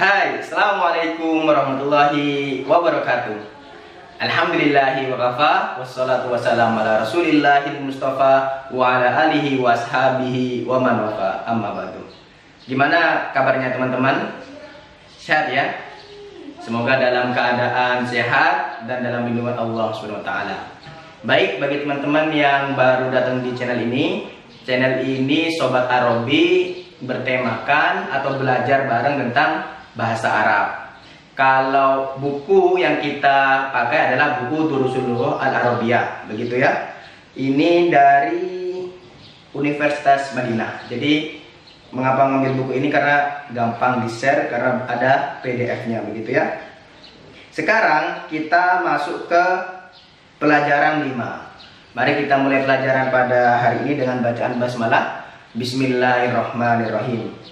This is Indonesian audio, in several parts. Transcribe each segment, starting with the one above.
Hai, Assalamualaikum warahmatullahi wabarakatuh. Alhamdulillahi wa kafa, wassalatu wassalamu ala rasulillahil mustafa wa ala alihi wa ashabihi wa man wafa, amma ba'du. Gimana kabarnya teman-teman? Sehat ya? Semoga dalam keadaan sehat dan dalam lindungan Allah Subhanahu wa taala. Baik, bagi teman-teman yang baru datang di channel ini Sobat Arabi bertemakan atau belajar bareng tentang bahasa Arab. Kalau buku yang kita pakai adalah buku Durusul Lughah Al-Arabiyah, begitu ya. Ini dari Universitas Madinah. Jadi mengapa ngambil buku ini? Karena gampang di-share, karena ada PDF-nya, begitu ya. Sekarang kita masuk ke pelajaran 5. Mari kita mulai pelajaran pada hari ini dengan bacaan basmalah. Bismillahirrahmanirrahim.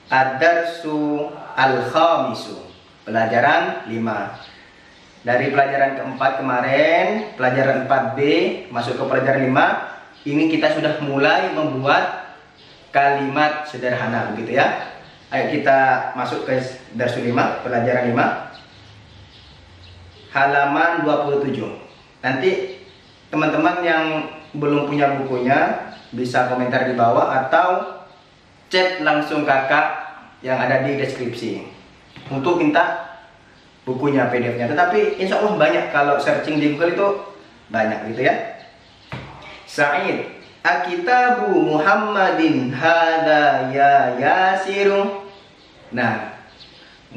Ad-darsu al-khamisu, pelajaran 5. Dari pelajaran keempat kemarin, pelajaran 4B masuk ke pelajaran 5. Ini kita sudah mulai membuat kalimat sederhana, begitu ya. Ayo kita masuk ke darsu 5, pelajaran 5, halaman 27. Nanti teman-teman yang belum punya bukunya bisa komentar di bawah atau chat langsung kakak yang ada di deskripsi untuk minta bukunya, PDF-nya. Tetapi insya Allah banyak, kalau searching di Google itu banyak, gitu ya. Sa'id, akitabu Muhammadin hada ya yasiru. Nah,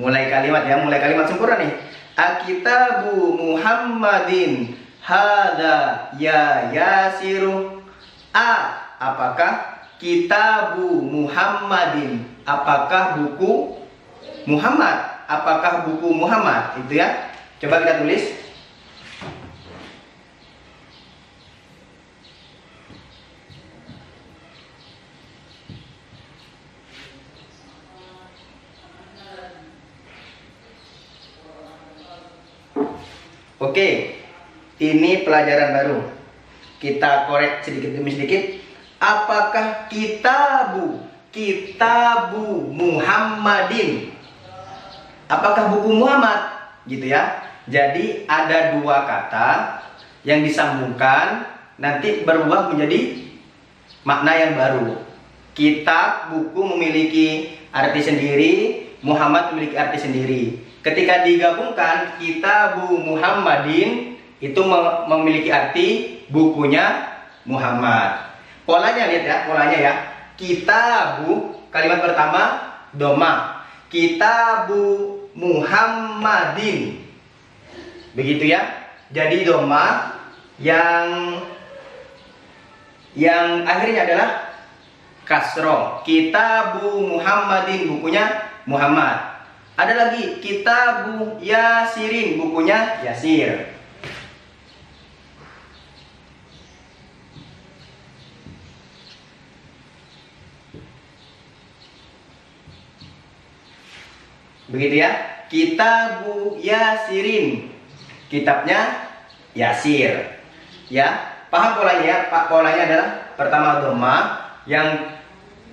mulai kalimat sempurna nih. Akitabu Muhammadin hada ya yasiru. Apakah kitabu Muhammadin, apakah buku Muhammad, apakah buku Muhammad, itu ya. Coba kita tulis. Oke, ini pelajaran baru. Kita korek sedikit demi sedikit. Apakah kitabu Muhammadin, apakah buku Muhammad, gitu ya. Jadi ada dua kata yang disambungkan, nanti berubah menjadi makna yang baru. Kitab, buku memiliki arti sendiri, Muhammad memiliki arti sendiri. Ketika digabungkan, kitabu Muhammadin itu memiliki arti bukunya Muhammad. Polanya lihat ya, polanya ya. Kitabu, kalimat pertama doma. Kitabu Muhammadin, begitu ya. Jadi doma yang akhirnya adalah kasro. Kitabu Muhammadin, bukunya Muhammad. Ada lagi kitabu Yasirin, bukunya Yasir. Begitu ya. Kitabu Yasirin, kitabnya Yasir. Ya, paham polanya ya? Pak, polanya adalah pertama doma, yang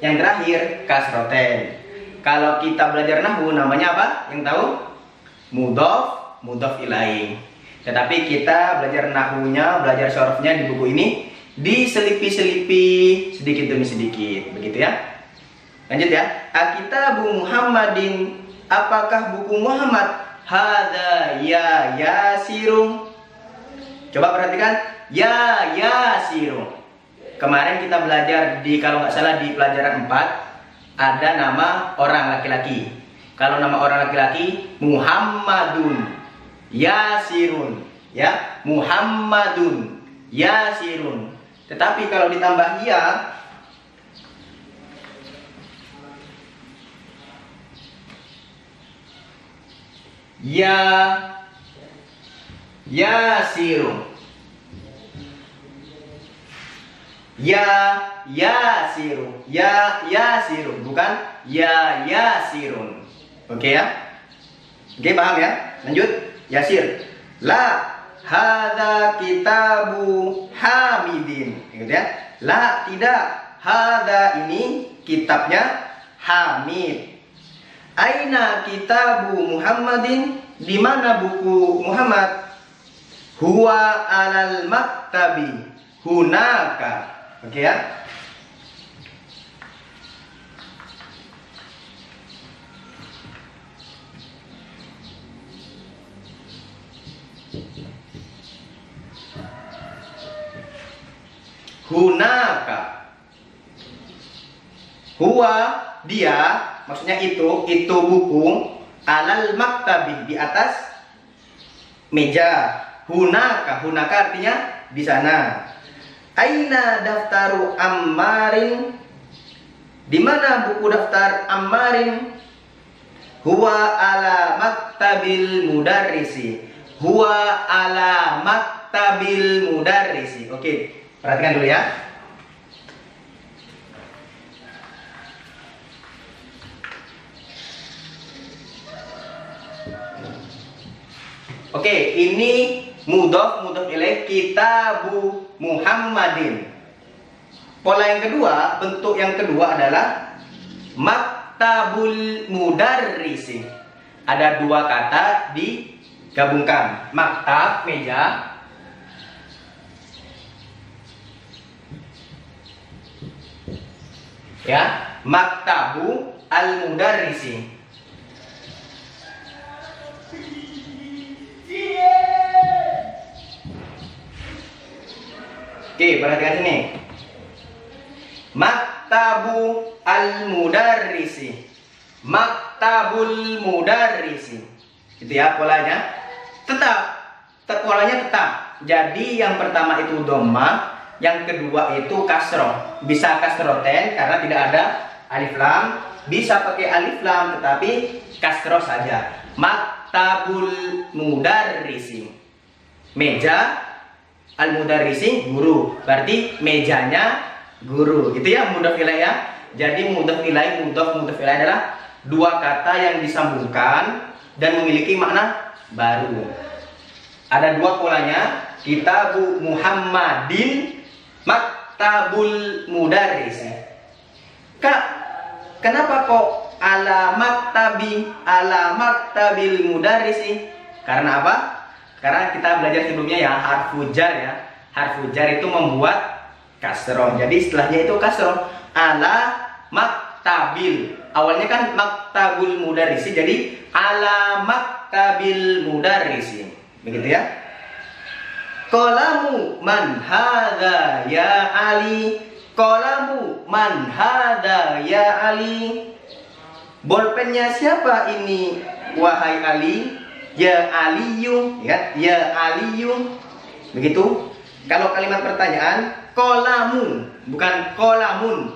terakhir kasroten. Kalau kita belajar nahwu namanya apa? Yang tahu? Mudhof ilaih. Tetapi kita belajar nahwunya, belajar sorofnya di buku ini diselipi-selipi sedikit demi sedikit, begitu ya. Lanjut ya. Akitabu Muhammadin, apakah buku Muhammad? Hada ya yasiru. Coba perhatikan, ya yasiru. Kemarin kita belajar kalau nggak salah di pelajaran 4 ada nama orang laki-laki. Kalau nama orang laki-laki Muhammadun Yasirun, ya, Muhammadun Yasirun. Tetapi kalau ditambah ya Yasiru, ya Yasiru, bukan ya Yasirun. Oke ya. Oke, paham ya? Lanjut. Yasir. La hadza kitabu Hamidin. Gitu ya. La, tidak. Hadza ini kitabnya Hamid. Aina kitabu Muhammadin? Di mana buku Muhammad? Huwa alal maktabi hunaka. Oke ya. Hunaka. Huwa dia, maksudnya itu buku, alal maktabi di atas meja. Hunaka artinya di sana. Aina daftaru Ammarin? Di mana buku daftar Ammarin? Huwa ala maktabil mudarrisi. Huwa ala maktabil mudarrisi. Oke, perhatikan dulu ya. Oke, ini mudhof ilaih kitabu Muhammadin. Pola yang kedua, bentuk yang kedua adalah maktabul mudarrisi. Ada dua kata digabungkan. Maktab, meja. Ya, maktabu al mudarrisi. Oke, perhatikan sini. Maktabu al-mudarrisi. Maktabul mudarrisi. Itu ya polanya. Polanya tetap. Jadi yang pertama itu dhammah, yang kedua itu kasroh. Bisa kasroten karena tidak ada alif lam, bisa pakai alif lam tetapi kasroh saja. Maktabul mudarrisi. Meja al-mudarrisi guru, berarti mejanya guru. Itu ya mudhof ilaih ya. Jadi mudhof ilaih adalah dua kata yang disambungkan dan memiliki makna baru. Ada dua polanya, kitabu Muhammadin, maktabul mudarrisi. Kak, kenapa kok ala maktabil mudarrisi? Karena apa? Karena kita belajar sebelumnya ya, harfu jar ya. Harfu jar itu membuat kasroh. Jadi setelahnya itu kasroh. Ala maktabil. Awalnya kan maktabul mudarrisi, jadi ala maktabil mudarrisi. Begitu ya. Qalamu man hadza ya Ali. Qalamu man hadza ya Ali. Bolpennya siapa ini wahai Ali? Ya Aliyu, ya Aliyu. Begitu. Kalau kalimat pertanyaan, qalamu, bukan qalamun,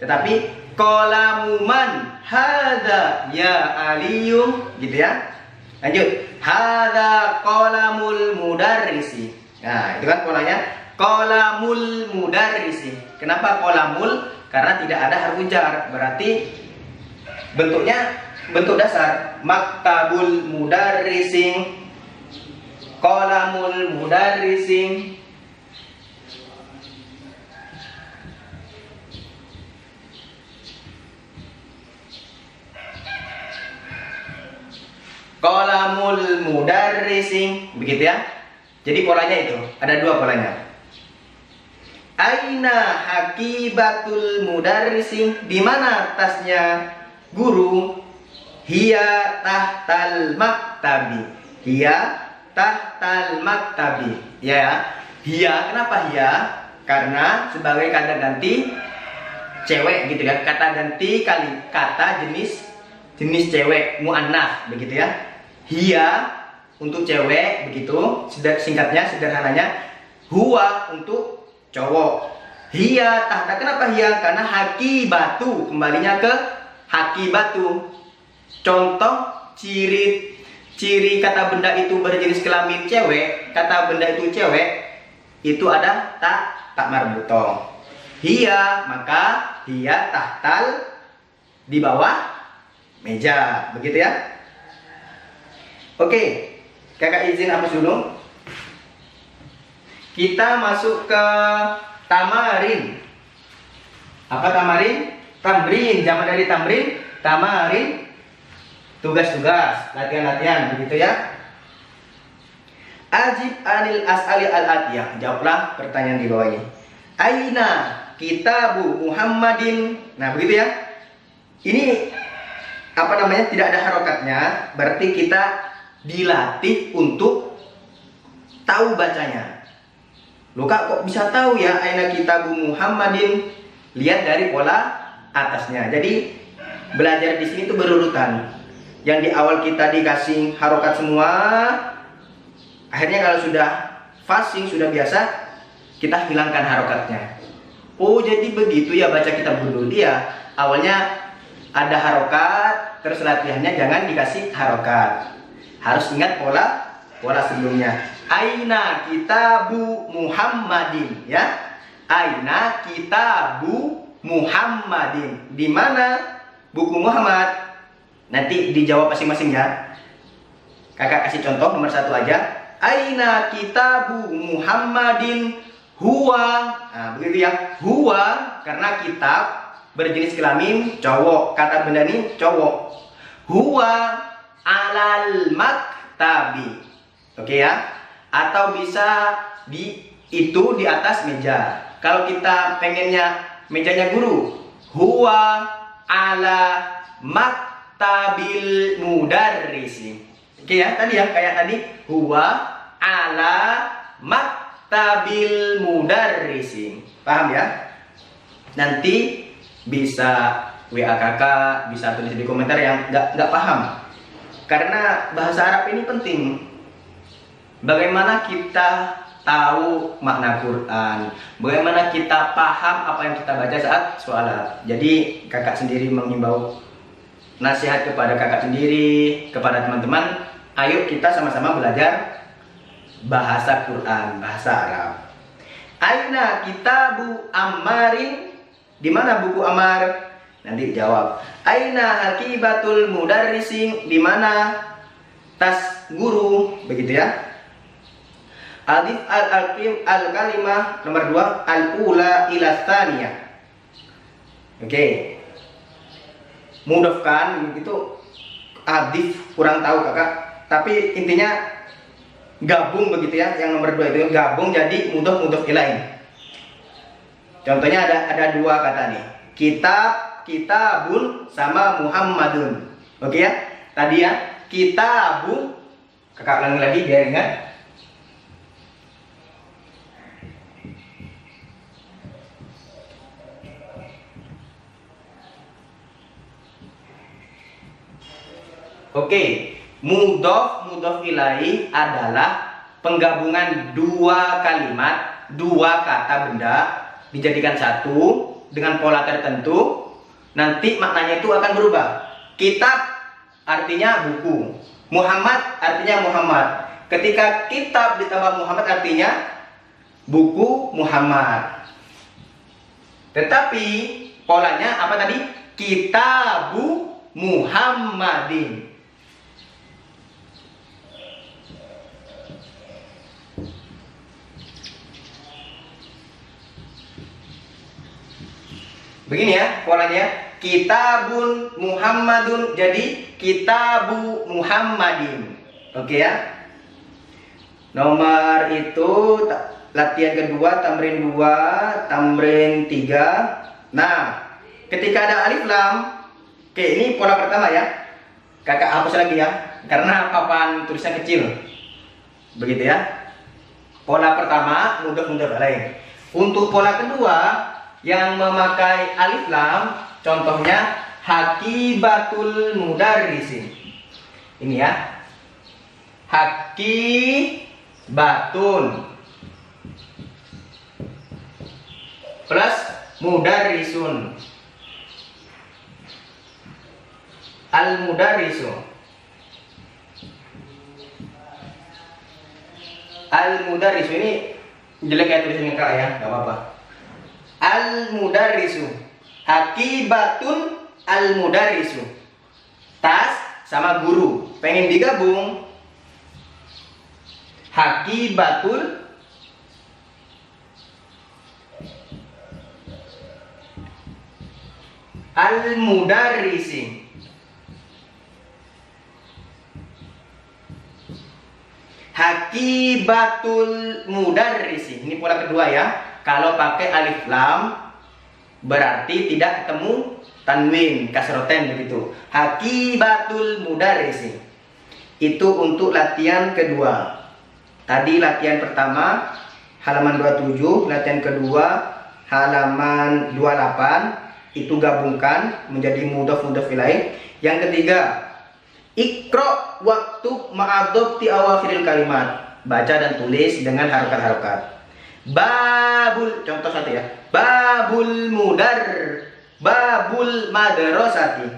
tetapi qalamu man hadza ya Aliyu, gitu ya. Lanjut. Hadza qalamul mudarrisi. Nah, itu kan polanya qalamul mudarrisi. Kenapa qalamul? Karena tidak ada harfu jar. Berarti bentuknya bentuk dasar. Maktabul mudarrisi, qalamul mudarrisi. Qalamul mudarrisi, begitu ya. Jadi polanya itu, ada dua polanya. Aina hakibatul mudarrisi? Di mana tasnya guru? Hiya tahtal maktabi. Hiya tahtal maktabi. Ya, hiya, kenapa hiya? Karena sebagai kata ganti cewek gitu ya. Kata ganti kata jenis cewek muannats begitu ya. Hiya untuk cewek begitu, singkatnya sederhananya. Huwa untuk cowok. Hiya tahta, kenapa hiya? Karena hakibatu, kembalinya ke hakibatu. Contoh ciri kata benda itu berjenis kelamin cewek, kata benda itu cewek, itu ada tak marbutoh. Hiya, maka hiya tahtal, di bawah meja, begitu ya. Oke, kakak izin hapus dulu. Kita masuk ke tamarin. Apa tamarin? Tamrin, jamak dari tamrin, tamarin. tugas-tugas, latihan-latihan, begitu ya. Ajib anil as'ali al-atiyah. Jawablah pertanyaan di bawah ini. Aina kitabu Muhammadin. Nah, begitu ya. Ini apa namanya? Tidak ada harokatnya, berarti kita dilatih untuk tahu bacanya. Loh Kak, kok bisa tahu ya aina kitabu Muhammadin? Lihat dari pola atasnya. Jadi belajar di sini itu berurutan. Yang di awal kita dikasih harokat semua, akhirnya kalau sudah fasing, sudah biasa, kita hilangkan harokatnya. Oh, jadi begitu ya baca kitab dulu. Dia awalnya ada harokat, terus latihannya jangan dikasih harokat. Harus ingat pola sebelumnya. Aina kitabu Muhammadin, ya. Aina kitabu Muhammadin. Di mana buku Muhammad? Nanti dijawab masing-masing ya. Kakak kasih contoh nomor 1 aja. Aina kitabu Muhammadin huwa. Nah, begitu ya. Huwa karena kitab berjenis kelamin cowok. Kata benda ini cowok. Huwa alal maktabi. Oke ya. Atau bisa itu di atas meja. Kalau kita pengennya mejanya guru, huwa ala maktabil mudarrisi. Oke ya, tadi ya kayak tadi huwa ala maktabil mudarrisi. Paham ya? Nanti bisa WA kakak, bisa tulis di komentar yang nggak paham. Karena bahasa Arab ini penting. Bagaimana kita tahu makna Quran, bagaimana kita paham apa yang kita baca saat sholat. Jadi kakak sendiri mengimbau nasihat kepada kakak sendiri, kepada teman-teman, ayo kita sama-sama belajar bahasa Quran, bahasa Arab. Aina kitabu Ammarin, di mana buku Ammar? Nanti jawab. Aina hakibatul mudarrisin, di mana tas guru, begitu ya. Adif al-kalimah nomor 2 al-ula ila tsaniyah. Oke. Mudafkan itu adif kurang tahu kakak, tapi intinya gabung begitu ya. Yang nomor 2 itu gabung jadi mudhaf ilaih. Contohnya ada 2 kata nih. Kitabun sama Muhammadun. Oke ya. Tadi ya, kitabu kakak ulangi lagi biar ingat. Oke, mudhof ilaih adalah penggabungan 2 kalimat, 2 kata benda dijadikan satu dengan pola tertentu. Nanti maknanya itu akan berubah. Kitab artinya buku, Muhammad artinya Muhammad. Ketika kitab ditambah Muhammad artinya buku Muhammad. Tetapi polanya apa tadi? Kitabu Muhammadin. Begini ya polanya, kitabun Muhammadun jadi kitabu Muhammadin. Oke ya. Nomor itu latihan kedua, tamrin 2, tamrin 3. Nah, ketika ada alif lam, oke ini pola pertama ya. Kakak hapus lagi ya, karena papan tulisnya kecil. Begitu ya. Pola pertama mudhaf ilaih. Untuk pola kedua yang memakai alif lam, contohnya hakibatul mudarrisin. Ini ya. Hakibatun plus mudarrisun. Al-mudarrisu. Al-mudarrisu ini jelek ya tulisannya kak ya, nggak apa-apa. Al-mudarrisu. Hakibatun al-mudarrisu. Tas sama guru. Pengen digabung. Hakibatul al-mudarrisi. Hakibatul mudarrisi. Ini pola kedua ya. Kalau pakai alif lam berarti tidak ketemu tanwin, kasroten begitu. Hakibatul mudarrisi. Itu untuk latihan kedua. Tadi latihan pertama halaman 27, latihan kedua halaman 28. Itu gabungkan menjadi mudhaf ilaih. Yang ketiga, Iqra waktu ma'adobti awakhiril kalimat. Baca dan tulis dengan harokat-harokat. Babul, contoh satu ya. Babul madrasati.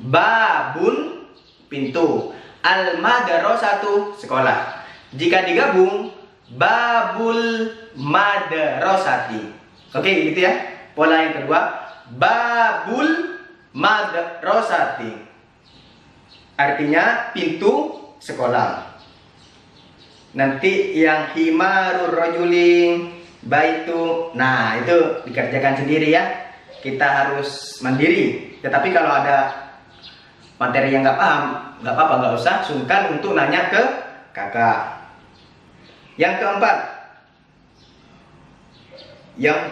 Babun, pintu. Al madrasatu, sekolah. Jika digabung, babul madrasati. Oke, gitu ya. Pola yang kedua, babul madrasati. Artinya pintu sekolah. Nanti yang himarur rajulin baitu, nah itu dikerjakan sendiri ya. Kita harus mandiri. Tetapi kalau ada materi yang nggak paham, nggak apa-apa, nggak usah sungkan untuk nanya ke kakak. Yang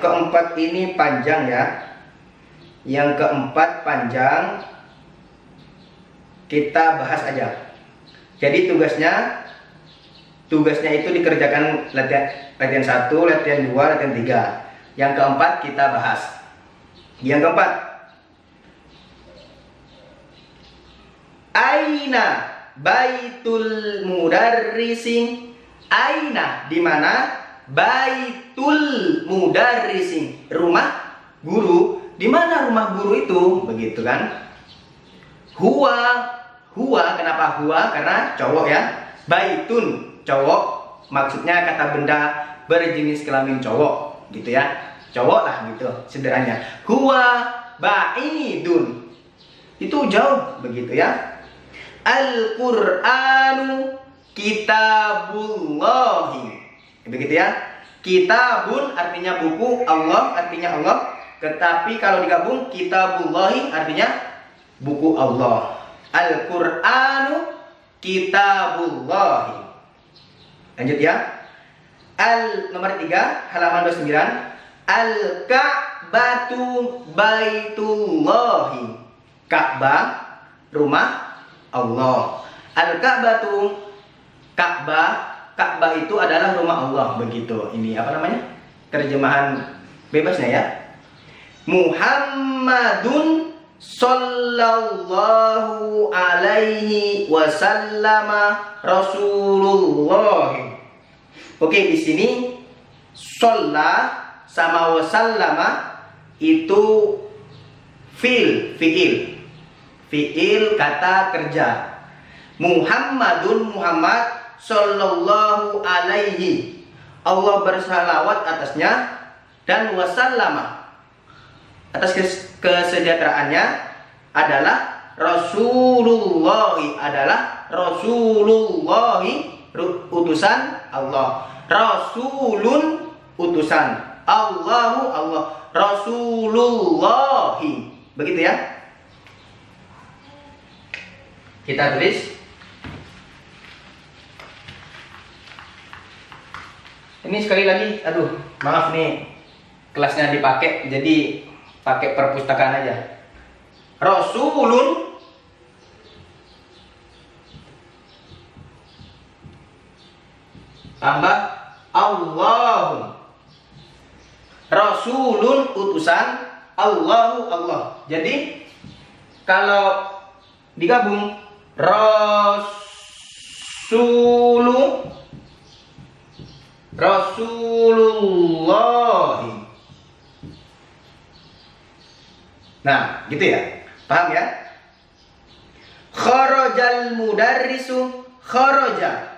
keempat ini panjang ya. Yang keempat panjang. Kita bahas aja. Jadi tugasnya itu dikerjakan latihan 1, latihan 2, latihan 3. Yang keempat kita bahas. Yang keempat, aina baitul mudarrisin. Aina, di mana? Baitul mudarrisin, rumah guru. Di mana rumah guru itu? Begitu kan? Huwa, kenapa huwa? Karena cowok ya. Baitun, cowok, maksudnya kata benda berjenis kelamin cowok, gitu ya. Cowok lah gitu, sederhananya. Huwa ba'idun, itu jauh, begitu ya. Al-Qur'anu kitabullahi, begitu ya. Kitabun artinya buku, Allah artinya Allah. Tetapi kalau digabung, kitabullahi artinya buku Allah. Al-Qur'anu kitabullahi. Lanjut ya. Nomor 3, halaman 29. Al-Ka'batu baitullahi. Ka'bah, rumah Allah. Al-Ka'batu, Ka'bah itu adalah rumah Allah, begitu. Ini apa namanya? Terjemahan bebasnya ya. Muhammadun sallallahu alaihi wasallama Rasulullah. Oke, di sini shalla sama wasallama itu fiil kata kerja. Muhammadun, Muhammad, sallallahu alaihi, Allah bersalawat atasnya, dan wasallama, atas kesejahteraannya, adalah Rasulullahi, utusan Allah. Rasulun, utusan. Allah, Rasulullahi. Begitu ya. Kita tulis. Ini sekali lagi, aduh, maaf nih, kelasnya dipakai, jadi pakai perpustakaan aja. Rasulun tambah Allahun. Rasulun utusan, Allahu Allah. Jadi kalau digabung Rasulullah. Nah, gitu ya. Paham ya? Kharajal mudarrisu, kharaja.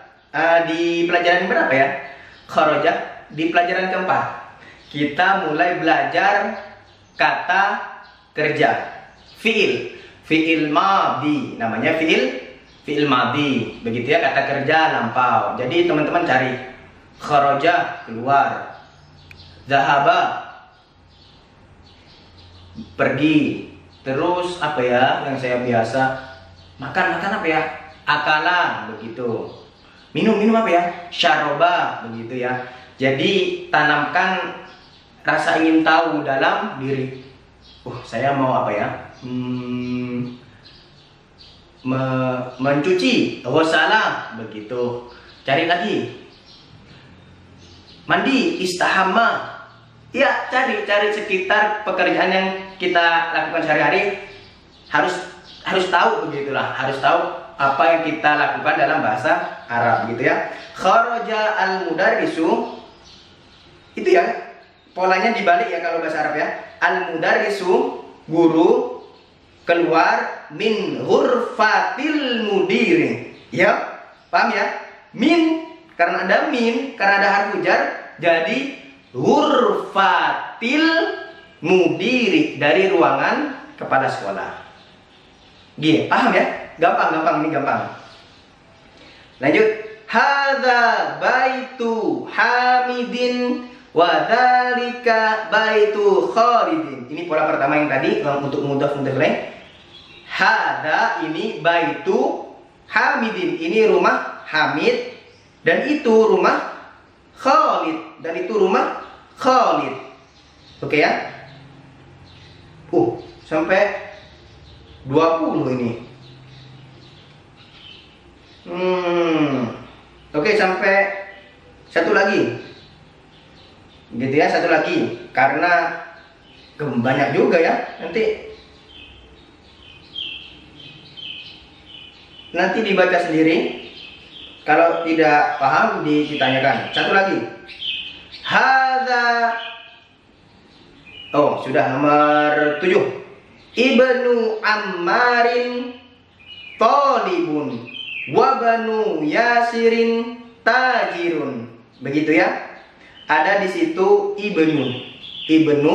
Di pelajaran berapa ya? Kharaja di pelajaran keempat. Kita mulai belajar kata kerja. Fi'il madhi, namanya fi'il madhi. Begitu ya, kata kerja lampau. Jadi teman-teman cari kharaja, keluar. Zahaba, pergi. Terus apa ya yang saya biasa makan apa ya? Akala, begitu. minum apa ya? Syaroba, begitu ya. Jadi tanamkan rasa ingin tahu dalam diri. Saya mau apa ya? Mencuci, wassalam, begitu. Cari lagi. Mandi, istahama. Ya, cari sekitar pekerjaan yang kita lakukan sehari-hari, harus tahu, begitulah. Harus tahu apa yang kita lakukan dalam bahasa Arab, gitu ya. Kharaja al-mudarrisu, itu ya, polanya dibalik ya kalau bahasa Arab ya. Al-mudarrisu, guru, keluar min ghurfatil mudiri. Ya, paham ya? Min, karena ada min, karena ada harfu jar, jadi ghurfatil mudiri, dari ruangan kepala sekolah. Gini, paham ya? Gampang, ini gampang. Lanjut. Hadza baitu Hamidin wa dzalika baitu Khalidin. Ini pola pertama yang tadi untuk mudhaf ilaih. Hadza ini baitu Hamidin, ini rumah Hamid, dan itu rumah Khalid, dan itu rumah Khalid. Oke ya? Sampai 20 ini. Oke, sampai satu lagi. Gitu ya, satu lagi. Karena banyak juga ya. Nanti dibaca sendiri. Kalau tidak paham ditanyakan. Satu lagi. Hadza. Sudah nomor 7. Ibnu Ammarin Talibun wa banu Yasirin tajirun. Begitu ya. Ada di situ Ibnu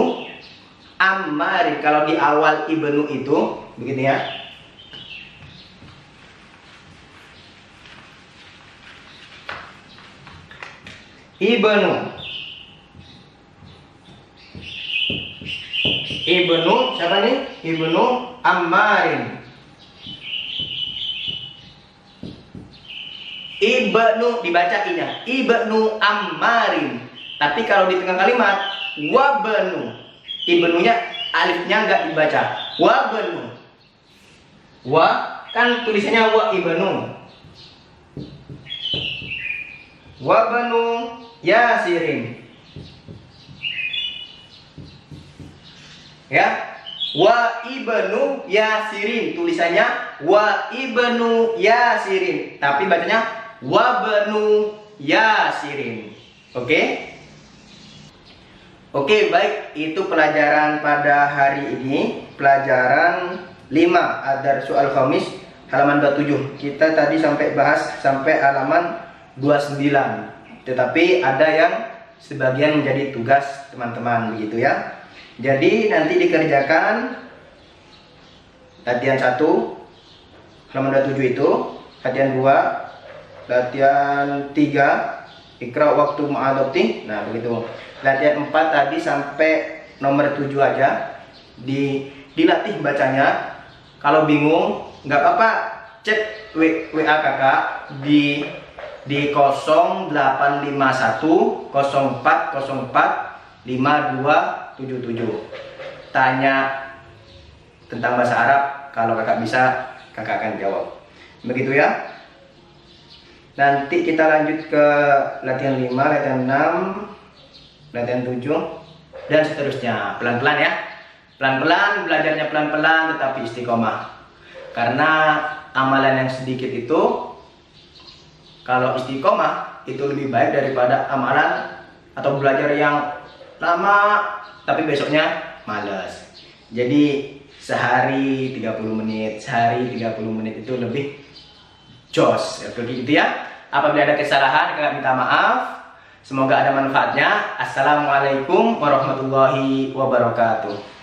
Ammarin. Kalau di awal Ibnu itu begitu ya. Ibnu siapa nih? Ibnu Ammarin. Ibnu dibaca inya. Ibnu Ammarin. Tapi kalau di tengah kalimat wabnu, ibnunya alifnya enggak dibaca. Wabnu. Kan tulisannya wa ibnu. Wabnu Yasirin. Ya, wa ibnu Yasirin, tulisannya wa ibnu Yasirin, tapi bacanya wabnu Yasirin. Oke, baik, itu pelajaran pada hari ini, pelajaran 5 Ad-Darsu Al-Khamis halaman 27. Kita tadi sampai bahas sampai halaman 29. Tetapi ada yang sebagian menjadi tugas teman-teman, begitu ya. Jadi nanti dikerjakan latihan 1 halaman 27 itu, latihan 2, latihan 3 Iqra waktu ma'adopti. Nah begitu. Latihan 4 tadi sampai nomor 7 aja, dilatih bacanya. Kalau bingung nggak apa-apa, cek WA kakak di 0851 0404 5277. Tanya tentang bahasa Arab, kalau kakak bisa, kakak akan jawab. Begitu ya. Nanti kita lanjut ke latihan 5, latihan 6, latihan 7 dan seterusnya. Pelan-pelan ya. Pelan-pelan, belajarnya pelan-pelan tetapi istiqomah. Karena amalan yang sedikit itu, kalau istiqomah itu lebih baik daripada amalan atau belajar yang lama tapi besoknya malas. Jadi sehari 30 menit, itu lebih jos. Begitu ya. Apabila ada kesalahan, kakak minta maaf. Semoga ada manfaatnya. Assalamualaikum warahmatullahi wabarakatuh.